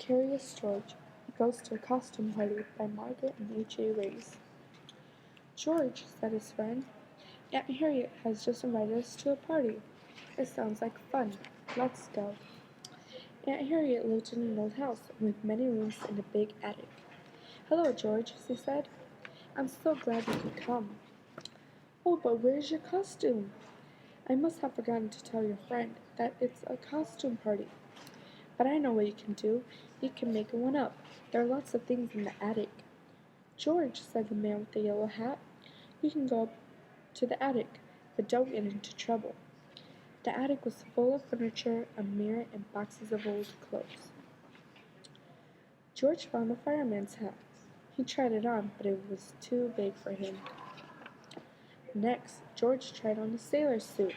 Curious George goes to a costume party by Margaret and H.A. Rays. George, said his friend, Aunt Harriet has just invited us to a party. It sounds like fun. Let's go. Aunt Harriet lived in an old house with many rooms and a big attic. Hello, George, she said. I'm so glad you could come. Oh, but where's your costume? I must have forgotten to tell your friend that it's a costume party. But I know what you can do. You can make one up. There are lots of things in the attic. George, said the man with the yellow hat, you can go up to the attic, but don't get into trouble. The attic was full of furniture, a mirror, and boxes of old clothes. George found the fireman's hat. He tried it on, but it was too big for him. Next, George tried on a sailor suit.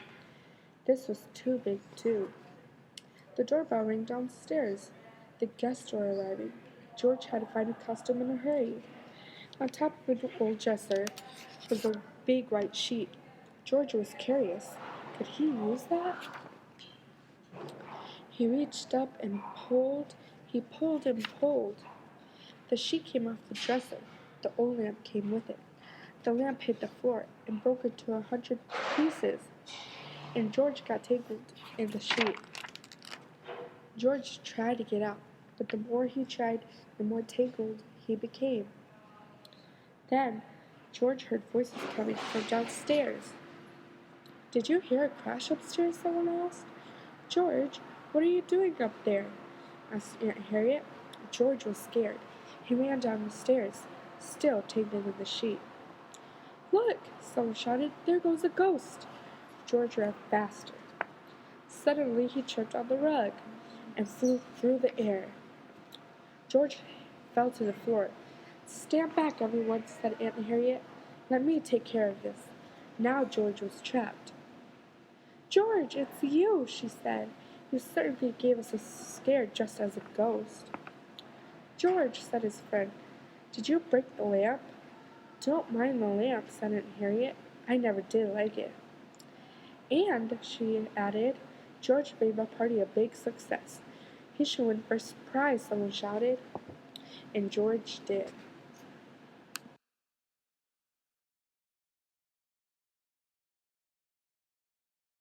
This was too big, too. The doorbell rang downstairs. The guests were arriving. George had to find a costume in a hurry. On top of an old dresser was a big white sheet. George was curious. Could he use that? He reached up and pulled. He pulled and pulled. The sheet came off the dresser. The old lamp came with it. The lamp hit the floor and broke into 100 pieces, and George got tangled in the sheet. George tried to get out, but the more he tried, the more tangled he became. Then George heard voices coming from downstairs. Did you hear a crash upstairs? Someone asked. George, what are you doing up there? Asked Aunt Harriet. George was scared. He ran down the stairs, still tangled in the sheet. Look, someone shouted, there goes a ghost. George ran faster. Suddenly he tripped on the rug and flew through the air. George fell to the floor. Stand back, everyone, said Aunt Harriet. Let me take care of this. Now George was trapped. George, it's you, she said. You certainly gave us a scare just as a ghost. George, said his friend, did you break the lamp? Don't mind the lamp, said Aunt Harriet. I never did like it. And, she added, George made my party a big success. He should win first prize, someone shouted. And George did.